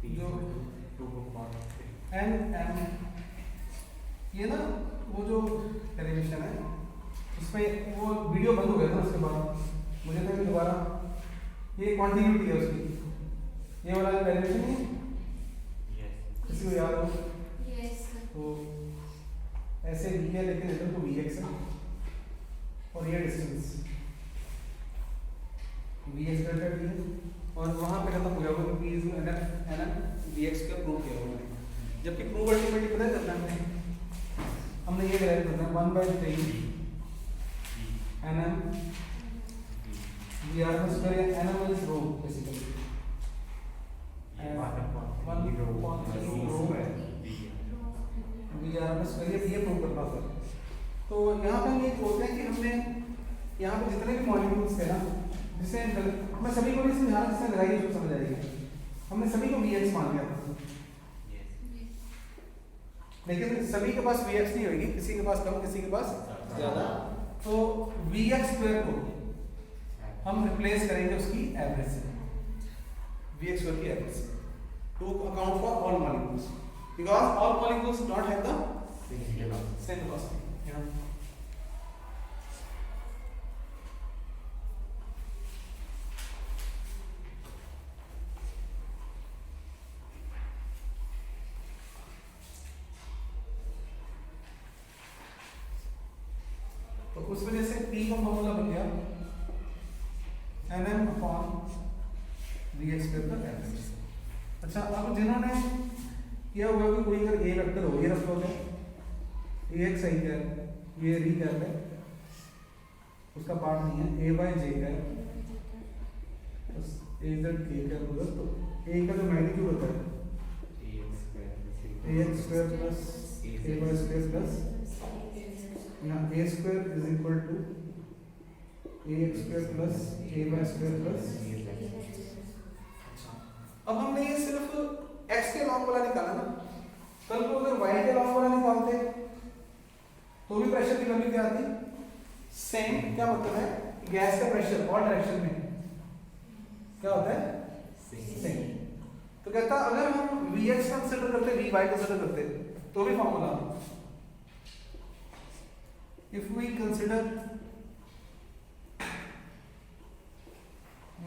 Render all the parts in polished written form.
जो N M ये ना वो जो डेरिवेशन है उसमें वो वीडियो बंद हो गया था उसके बाद मुझे तो अभी दोबारा ये कॉन्टिन्यूटी है उसकी ये वाला डेरिवेशन है किसी को याद हो तो ऐसे v है लेकिन इधर तो vx है और ये डिस्टेंस vx डेल्टा t है और वहां पे खत्म हो गया वो v इज nm vx का प्रूव किया हुआ है जबकि प्रूव अल्टीमेटली पता है कितना हमने ये डिराइव करना है 1/3 nm v r स्क्वायर या nm इज रो बेसिकली 1/3 रो ये प्रूव करना होता है तो यहाँ पे हम ये बोलते हैं कि हमने यहाँ पे जितने भी मॉलिक्यूल्स थे ना जिसे मैं सभी को नहीं समझा जिसने लगाई उसको समझ आएगी हमने सभी को Vx मान लिया था लेकिन सभी के पास Vx नहीं होगी किसी के पास कम किसी के पास ज्यादा तो Vx स्क्वायर को हम रिप्लेस करेंगे उसकी एवरेज से Vx स्क्वायर की एवरेज से to account for all molecules because all molecules not have the same velocity. Yeah. तो उस वजह से P का फॉर्मूला बन गया nm अपॉन Vx स्क्वायर का एवरेज। अच्छा अब जिन्होंने क्या हुआ कि कोई अगर ए वेक्टर हो ये रख लो ए एक्स आई का ये री का है उसका पार्ट नहीं है ए बाई जे का बस ए जेड के का होगा तो ए का जो मैग्नीट्यूड होता है A X square plus A Y square plus यहाँ A square is equal to A X square plus A Y square plus अब हमने ये सिर्फ x के लॉन्ग वाला निकाला ना कल को अगर y के लॉन्ग वाला निकालते तो भी प्रेशर की वैल्यू क्या आती सेम क्या मतलब है गैस का प्रेशर और डायरेक्शन में क्या होता है सेम तो कहता अगर हम Vx कंसीडर करते Vy कंसीडर करते तो भी formula if we consider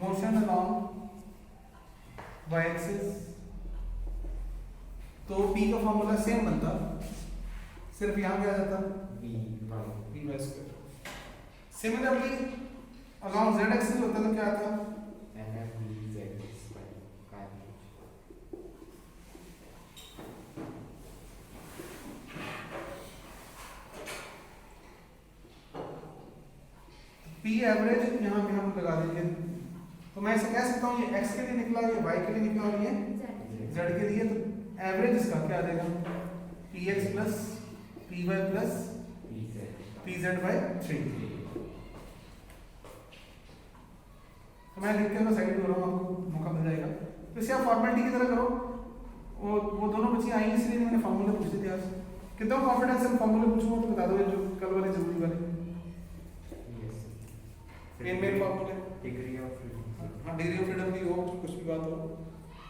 motion along y axis तो P का फॉर्मूला सेम बनता सिर्फ यहाँ क्या आ जाता v by square similarly along z axis होता तो क्या आता P एवरेज यहाँ पे हम लगा देंगे तो मैं ऐसे कह सकता हूँ ये x के लिए निकला ये y के लिए निकला और ये z के लिए तो एवरेज इसका क्या आ जाएगा px plus py plus pz by 3 तो मैं लिख के मैं साइड कर रहा हूँ आपको मौका मिल जाएगा तो इसे आप फॉर्मेलिटी की तरह करो वो दोनों बच्ची आई इसलिए मैंने फॉर्मूले पूछे थे आज कितना कॉन्फिडेंस है फॉर्मूले पूछूंगा तो बता दो जो कल वाले जरूरी वाले मेन फॉर्मूले डिग्री ऑफ फ्रीडम हाँ डिग्री ऑफ फ्रीडम की हो कुछ भी बात हो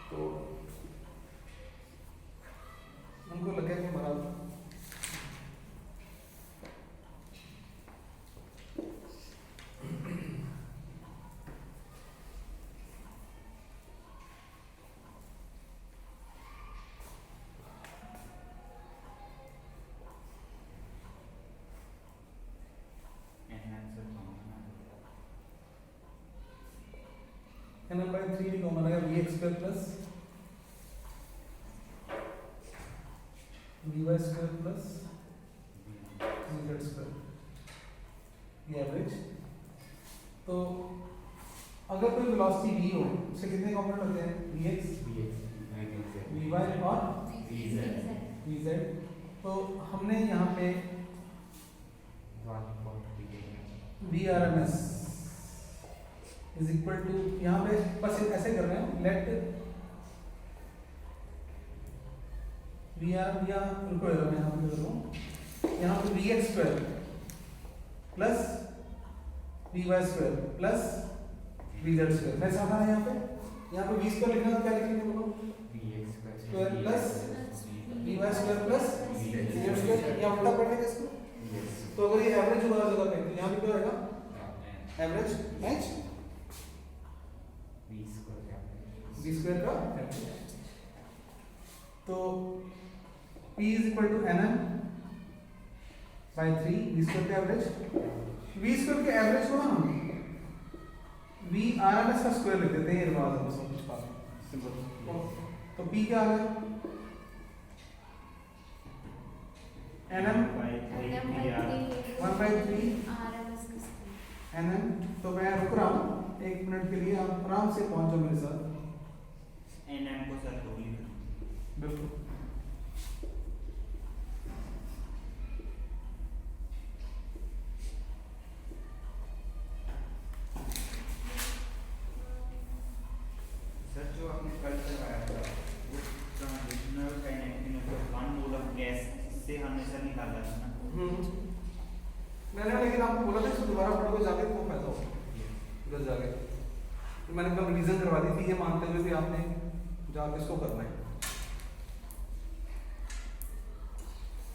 तो उनको लगे कि मरा nm by 3 भी कॉमन आएगा vx square plus vy square plus z square ये एवरेज तो अगर कोई वेलोसिटी v हो उससे कितने कंपोनेंट होते हैं vx vy और vz तो हमने यहाँ पे vrms इज इक्वल टू यहाँ पे बस ऐसे कर रहे हैं लेट वी आर या रुको मैं यहाँ पे कर रहा हूँ यहाँ पे v x square plus v y square plus v z square मैं समझा यहाँ पे यहाँ पे v स्क्वायर लिखना तो क्या लिखेंगे बोलो? Square plus vy square plus vx square, या उल्टा पढ़ लेंगे इसको। तो अगर ये एवरेज होगा जगह पे तो यहाँ पे क्या आएगा? एवरेज मैच v स्क्वायर का एवरेज। तो p is equal to nm by 3 v square का एवरेज। v स्क्वायर के एवरेज को ना हम v rms का स्क्वायर लिख देते हैं, ये बात है सब कुछ बात सिंपल। तो p क्या आ गया? nm 1/3 nm। तो मैं रुक रहा हूँ 1 मिनट के लिए, आप आराम से पहुंच जाओ मेरे साथ। nm को सर तो बिल्कुल सर जो आपने कल करवाया था वो ट्रांजिशनल काइनेटिक मतलब 1 मोल ऑफ गैस से हमेशा निकाला था ना। मैंने लेकिन आपको बोला था इसको दोबारा पढ़ोगे जाके तो फायदा होगा उधर जाके। तो मैंने कल रिवीजन करवा दी थी ये मानते हुए कि आपने जाके इसको करना है।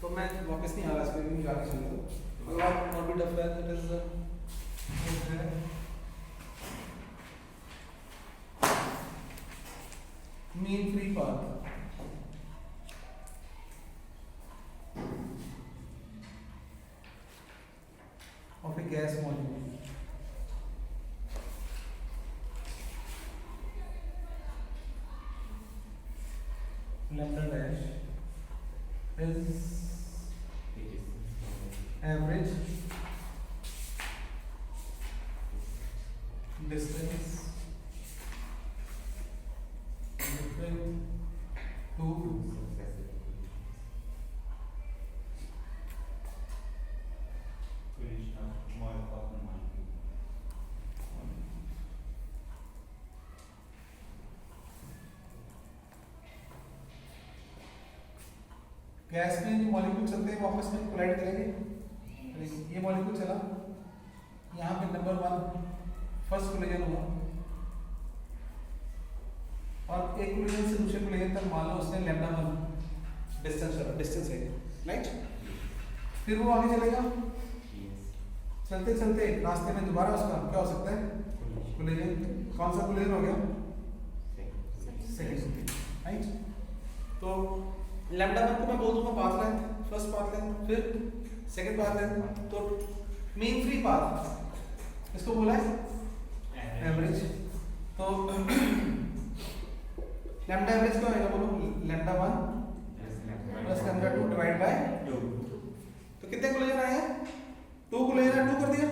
तो मैं वापस नहीं आ रहा इस पे भी जाके चलिए। तो आप orbit of that is mean free path of a gas molecule lambda dash is average distance between two gas में जो मॉलिक्यूल चलते हैं वो आपस में कोलाइड करेंगे। ये मॉलिक्यूल चला, यहाँ पे नंबर 1 फर्स्ट कोलिजन हुआ और एक कोलिजन से दूसरे कोलिजन तक मान लो उसने लैम्डा 1 डिस्टेंस है, राइट। फिर वो आगे चलेगा, चलते चलते रास्ते में दोबारा उसका क्या हो सकता है? कोलिजन। कौन सा कोलिजन हो गया? Second, right. तो लैम्डा 1 को मैं बोल दूंगा path length, first path length, फिर सेकंड पाथ लेंथ। तो मीन फ्री पाथ इसको बोला है एवरेज। तो लैम्डा एवरेज क्या होगा बोलो? Lambda 1 plus lambda 2 divide by 2। तो कितने कोलिजन आए हैं? 2 कोलिजन, 2 कर दिया,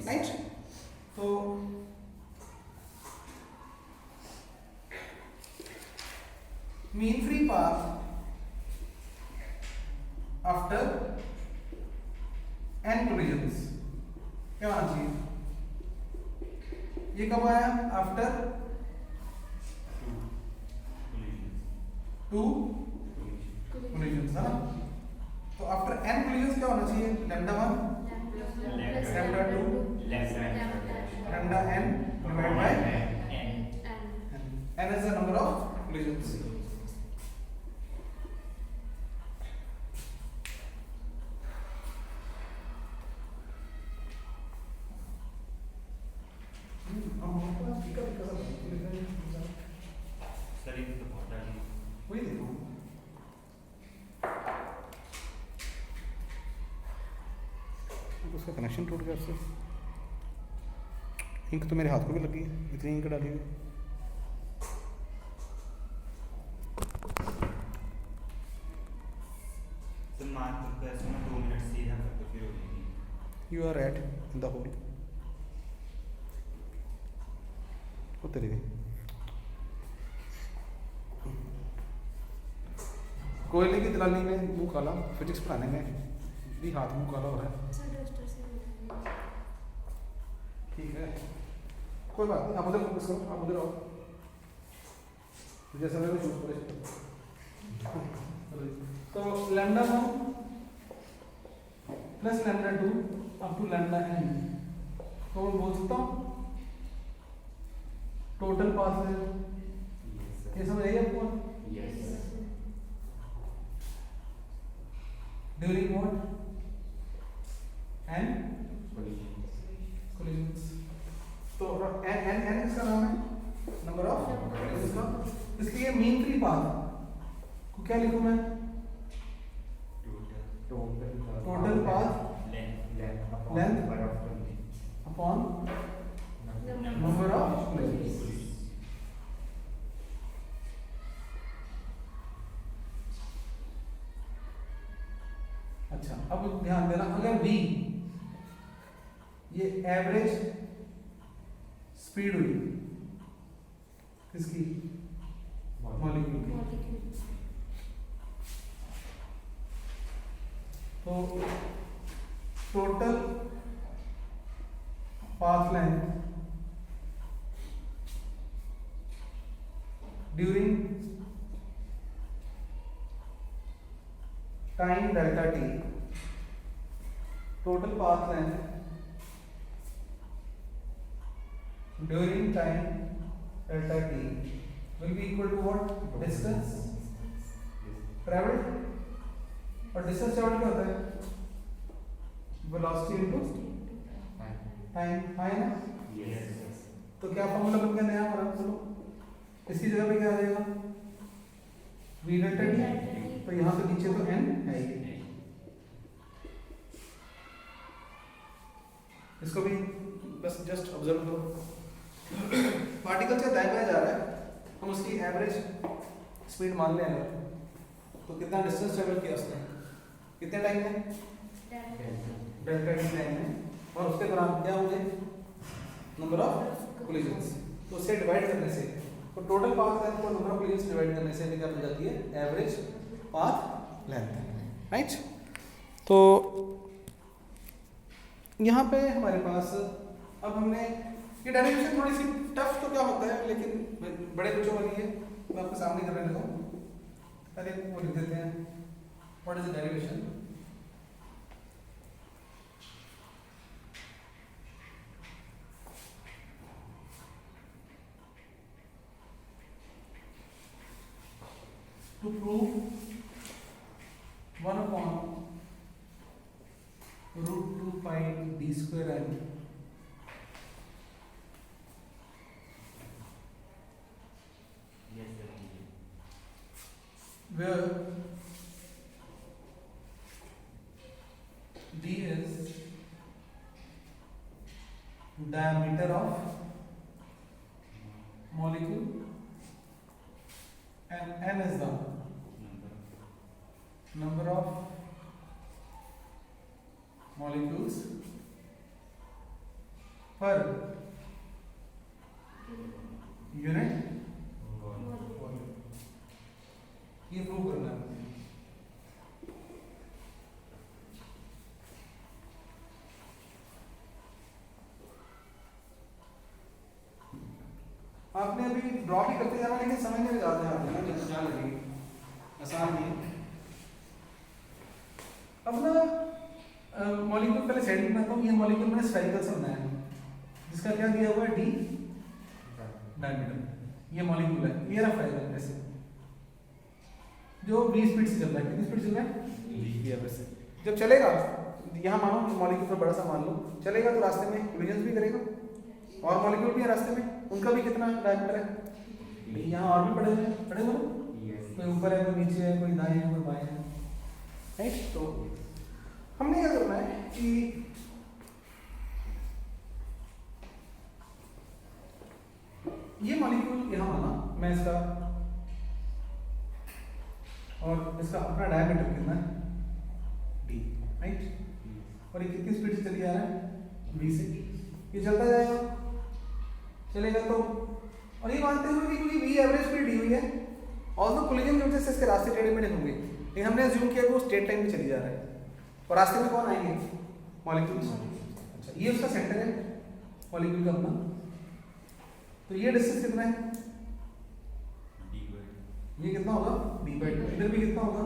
राइट। तो mean free path after n collisions क्या होना चाहिए? ये कब आया? आफ्टर 2 collisions है ना। तो आफ्टर n collisions क्या होना चाहिए? Lambda 1 lambda 2 lambda n divide by n is the number of collisions। उसका कनेक्शन टूट गया उससे। इंक तो मेरे हाथ को भी लगी है, इतनी इंक डाली हुई। You are at the hole. उतर गई। कोयले की दलाली में मुंह काला, फिजिक्स पढ़ाने में भी हाथ मुंह काला हो रहा है। ठीक है, कोई बात नहीं, आप उधर फोकस करो, आप उधर आओ। जैसा मैं चूज करे। तो lambda 1 plus lambda 2 up to lambda n तो मैं बोल सकता हूँ टोटल पाथ है ये समझ आई आपको? Yes. During what? And collisions. तो एन किसका नाम है? नंबर ऑफ कोलिजन्स का। इसलिए मीन फ्री पाथ को क्या लिखूं मैं? Total path length upon number of collisions. अच्छा, अब ध्यान देना, अगर v ये एवरेज स्पीड हुई किसकी? मॉलिक्यूल की। तो total path length during time delta t, total path length during time delta t will be equal to what? Distance traveled, और distance traveled क्या होता है? velocity into time, है ना? Yes. तो क्या फॉर्मूला बन गया नया हमारा? चलो इसकी जगह पे क्या आ जाएगा? v delta t, तो यहाँ से नीचे तो n है ही। इसको भी बस जस्ट ऑब्जर्व करो। पार्टिकल से दाएं बाएं जा रहा है, हम उसकी एवरेज स्पीड मान लें अगर, तो कितना डिस्टेंस ट्रेवल किया उसने, कितने टाइम में? डेल्टा टी टाइम में, और उसके दौरान क्या होंगे? Number of collisions. तो उससे डिवाइड करने से, तो टोटल पाथ लेंथ को नंबर ऑफ कोलिजन्स डिवाइड करने से क्या मिल जाती है? Average path length, right? तो यहाँ पे हमारे पास अब हमने ये डेरिवेशन थोड़ी सी टफ तो क्या होता है, लेकिन बड़े बच्चों वाली है, मैं आपके सामने करने लगा। पहले वो लिख देते हैं, what is the derivation? To prove 1/√2 pi d square n where d is diameter of molecule and n is the number of molecules per unit volume। ये प्रूव करना है। आपने अभी ड्रॉ भी करते जाना, लेकिन समझने में ज्यादा आते हैं ना, जैसे जान लगेगी, आसान नहीं है। अपना मॉलिक्यूल पहले साइड में बनाता हूँ। ये मॉलिक्यूल मैंने स्फेरिकल से बनाया है, जिसका क्या दिया हुआ है? D diameter. ये मॉलिक्यूल है, ये रफ है ऐसे, जो 20 स्पीड से चल रहा है। कितनी स्पीड चल रहा है? 20 से। जब चलेगा, यहाँ मानो मॉलिक्यूल पर बड़ा सा मान लो, चलेगा तो रास्ते में कोलिजन्स भी करेगा, और मॉलिक्यूल भी है रास्ते में, उनका भी कितना डायमीटर है? यहाँ और भी पड़े हुए हैं, पड़े हुए हैं, कोई ऊपर है, कोई नीचे है, कोई दाएं है, कोई बाएं है, राइट? तो हमने क्या करना है कि ये मॉलिक्यूल यहाँ माना, मैं इसका और इसका अपना डायमीटर कितना है? d, right? और ये कितनी स्पीड से चली जा रहा है? 20 से। ये चलता जाएगा, चलेगा तो, और ये मानते हुए कि क्योंकि v एवरेज स्पीड दी हुई है, और तो कोलिजन की वजह से इसके रास्ते टेढ़े मेढ़े होंगे, लेकिन हमने अज्यूम किया कि वो स्ट्रेट टाइम में चली जा रहा है, और रास्ते में कौन आएंगे? मॉलिक्यूल्स। अच्छा, ये उसका सेंटर है मॉलिक्यूल का अपना। तो ये डिस्टेंस कितना है? ये कितना होगा? d/2। इधर भी कितना होगा?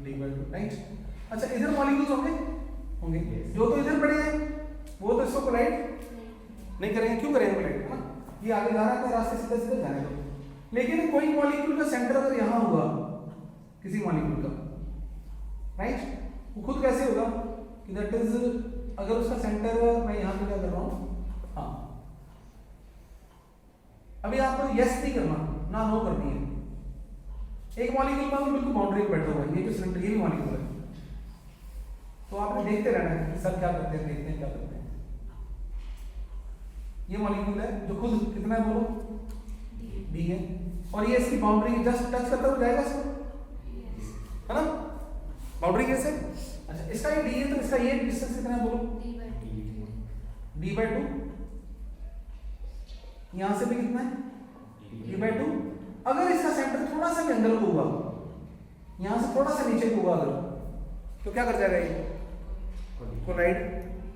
d/2, right? अच्छा, इधर मॉलिक्यूल्स होंगे, जो तो इधर पड़े हैं वो तो इसको कोलाइड नहीं करेंगे। क्यों करेंगे कोलाइड? ये आगे जा रहा है तो रास्ते सीधा सीधा जाने दो, लेकिन कोई मॉलिक्यूल का सेंटर अगर यहाँ हुआ किसी मॉलिक्यूल का, राइट, वो खुद कैसे होगा कि दैट इज, अगर उसका सेंटर, मैं यहाँ पे क्या कर रहा हूँ, हाँ, अभी आपको यस नहीं करना ना नो करनी है। एक मॉलिक्यूल में बिल्कुल बाउंड्री पे बैठा हुआ है, ये जो सिलेंडर, ये भी मॉलिक्यूल है, तो आपने देखते रहना है सर क्या करते हैं, देखते हैं क्या करते हैं। ये मॉलिक्यूल है जो खुद कितना है बोलो, डी है, और ये इसकी बाउंड्री जस्ट टच करता हुआ जाएगा इसको, है ना, बाउंड्री कैसे, अच्छा इसका ये डी है तो इसका ये डिस्टेंस कितना है बोलो, d/2, यहां से भी कितना है d/2। अगर इसका सेंटर थोड़ा सा भी अंदर को हुआ, यहां से थोड़ा सा नीचे को हुआ अगर, तो क्या कर जाएगा ये कोलाइड।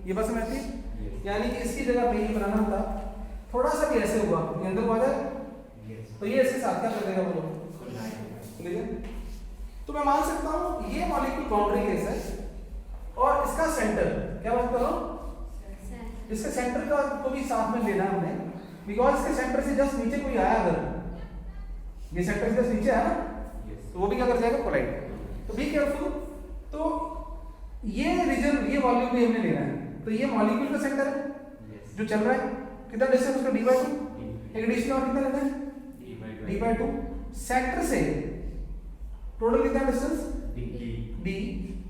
ये बस में आती है, यानी कि इसकी जगह पे ये बनाना था, थोड़ा सा भी ऐसे हुआ ये अंदर को आ जाए, तो ये इसके साथ क्या कर देगा बोलो, कोलाइड। तो मैं मान सकता हूं ये मॉलिक्यूल बाउंड्री केस है, और इसका सेंटर क्या बात कर रहा हूं, इसके सेंटर का को भी साथ में लेना है हमने, बिकॉज इसके सेंटर से जस्ट नीचे कोई आया, अगर ये सेंटर से जस्ट नीचे आया ना, तो वो भी क्या कर जाएगा कोलाइड। तो बी केयरफुल। तो ये रीजन, ये वॉल्यूम भी हमने लेना है, तो ये मॉलिक्यूल का सेंटर है जो चल रहा है, कितना डिस्टेंस उसका d/2, एक एडिशन और कितना लेना है d/2, सेंटर से टोटल कितना डिस्टेंस d,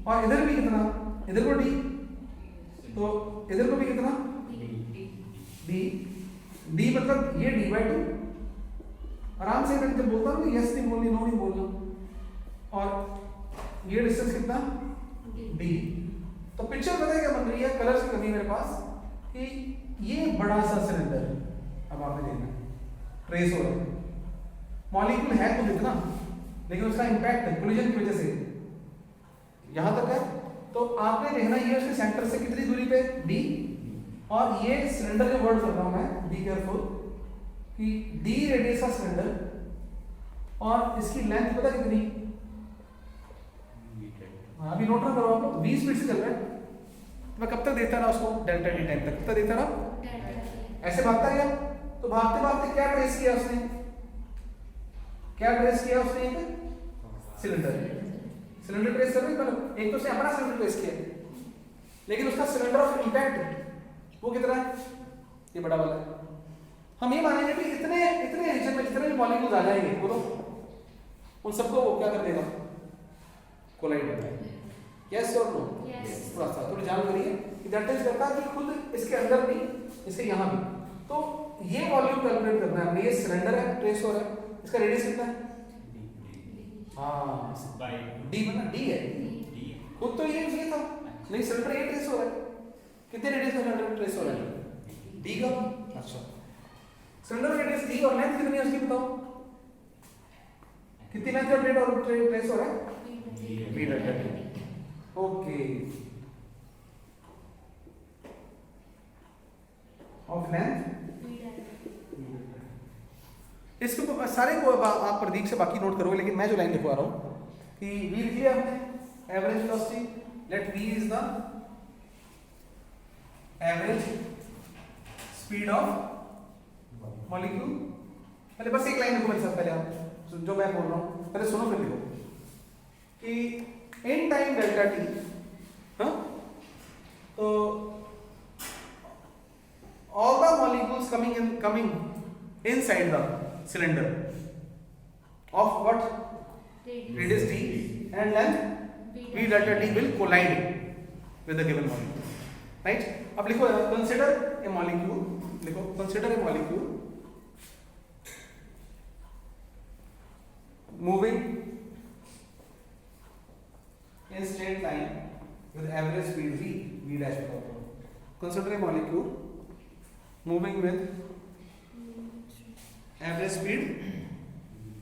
और इधर भी कितना, इधर को d, तो इधर को भी कितना d मतलब ये d/2। आराम से मैं जब बोलता हूँ यस नहीं बोलनी, नो नहीं बोलना, और ये डिस्टेंस कितना d। तो पिक्चर पता है क्या बन रही है, कलर की कमी मेरे पास, कि ये बड़ा सा सिलेंडर, अब आपने देखना ट्रेस हो रहा है, मॉलिक्यूल है तो इतना, लेकिन उसका इंपैक्ट कोलिजन की वजह से यहां तक है, तो आपने देखना ये उसके सेंटर से कितनी दूरी पे d, और ये सिलेंडर जो वर्ड कर रहा हूं मैं, बी केयरफुल, कि d रेडियस का सिलेंडर, और इसकी लेंथ पता कितनी, अभी नोट ना करो आप, 20 स्पीड से चल रहा है, तो मैं कब तक देता रहा उसको, डेल्टा टी टाइम तक, कब तक देता रहा, ऐसे भागता गया, तो भागते भागते क्या ट्रेस किया उसने, क्या ट्रेस किया उसने, एक सिलेंडर ट्रेस कर रही, मतलब एक तो उसने अपना सिलेंडर ट्रेस किया, लेकिन उसका सिलेंडर ऑफ इंपैक्ट वो कितना है, ये बड़ा वाला है। हम ये मानेंगे कि इतने रीजन में जितने भी मॉलिक्यूल्स आ जाएंगे बोलो, उन सबको वो क्या कर देगा, कोलाइड होता है। यस और नो, थोड़ा सा थोड़ी जान करिए कि दैट इज करता है कि खुद इसके अंदर भी, इसके यहाँ भी, तो ये वॉल्यूम कैलकुलेट करना है हमने। ये सिलेंडर है, ट्रेस हो रहा है, इसका रेडियस कितना है, हाँ डी बना, डी है, खुद तो ये था, लेकिन सिलेंडर ये ट्रेस हो रहा है, कितने रेडियस का सिलेंडर ट्रेस हो रहा है, डी का। अच्छा, सिलेंडर रेडियस डी, और लेंथ कितनी है उसकी बताओ, कितनी लेंथ का ट्रेस हो रहा है, B delta T. Okay, of length, इसको सारे को आप प्रदीप से बाकी नोट करोगे, लेकिन मैं जो लाइन लिखवा रहा हूं कि v लिख लिया हमने, average velocity, let v is the average speed of molecule. पहले बस एक लाइन लिखो मेरे साथ, पहले आप जो मैं बोल रहा हूं पहले सुनो फिर लिखो कि इन टाइम डेल्टा टी, हाँ, तो all the molecules coming inside the cylinder of what radius d and length v delta t will collide with the given molecule, right? अब लिखो, consider a molecule, लिखो consider a molecule moving in straight line with average speed v dash. Consider a molecule moving with average speed,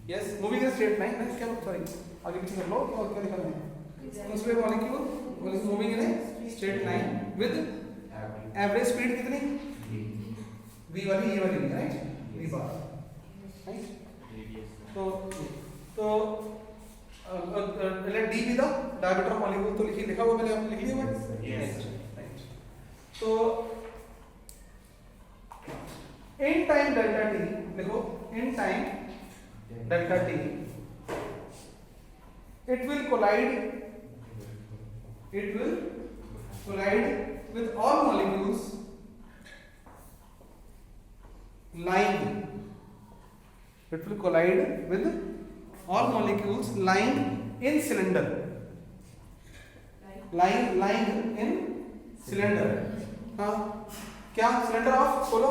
yes, moving in straight line, क्या, sorry, आगे पीछे कर लो, और क्या लिखा है, consider a molecule moving in a straight line with average speed कितनी, v वाली, ये वाली, right, v bar, right? तो let d be the diameter of molecule, तो लिखा हुआ, पहले आपने लिख लिया हुआ, yes, right? तो in time delta t, देखो in time delta T. It will collide with all molecules lying. It will collide with all molecules lying in cylinder. Lying in cylinder. हाँ क्या cylinder of बोलो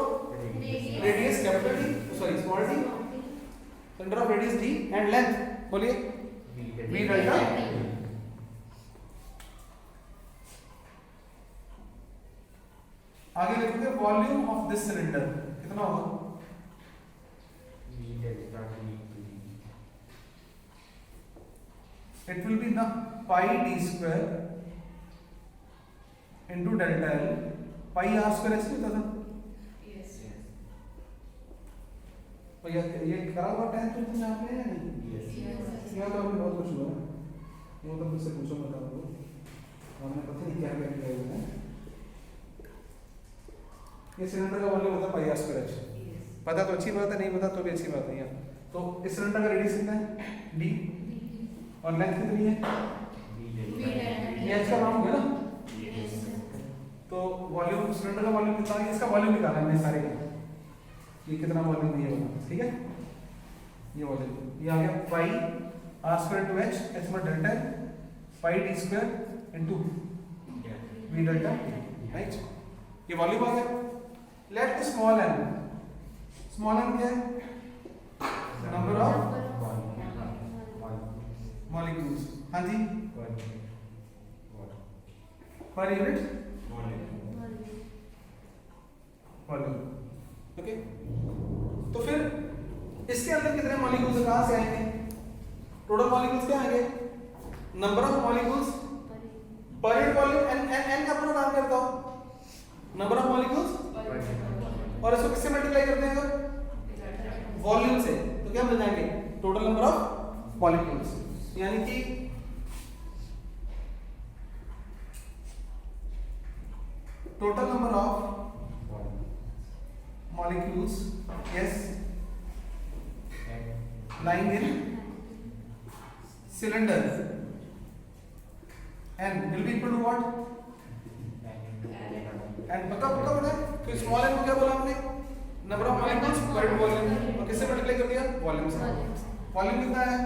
radius capital D, sorry small d, cylinder of radius d and length बोलिए v delta. आगे लिखोगे volume of this cylinder कितना होगा? It will be the pi d square into delta L. pi r square ऐसे होता था? तो ये करा हुआ टाइम तो तुम यहाँ पे है नहीं? यहाँ तो अभी बहुत कुछ हुआ है। वो तो मुझसे पूछो बता दो। हमने पता नहीं क्या क्या किया है। ये सिलेंडर का वॉल्यूम होता है पाई आर स्क्वायर एच। पता तो अच्छी बात है, नहीं पता तो भी अच्छी बात नहीं है। तो इस सिलेंडर का रेडियस कितना है? d और लेंथ कितनी है? ये एच का नाम हो गया ना? तो वॉल्यूम सिलेंडर का वॉल्यूम कितना है? इसका वॉल्यूम निकालना है हमने सारे का। ये कितना वॉल्यूम ये होगा, ठीक है? ये वॉल्यूम ये आ गया pi R square to H H में delta pi D square into V delta, right? ये वॉल्यूम आ गया। लेट द स्मॉल n क्या है? Number of molecules. हाँ जी, पर यूनिट वॉल्यूम। ओके, तो फिर इसके अंदर कितने मॉलिक्यूल्स कहां से आएंगे? टोटल मॉलिक्यूल्स क्या आएंगे? Number of molecules per unit volume. n का पूरा काम करता हो नंबर ऑफ मॉलिक्यूल्स और इसको किससे मल्टीप्लाई करते हैं? वॉल्यूम से। तो क्या मिल जाएंगे? टोटल नंबर ऑफ मॉलिक्यूल्स, यानी कि total number of molecules yes lying in cylinder n will be equal to what? and पक्का पता है? तो स्मॉल n को क्या बोला हमने? नंबर ऑफ मॉलिक्यूल्स पर वॉल्यूम, और किससे मल्टीप्लाई कर दिया? वॉल्यूम से। वॉल्यूम कितना है?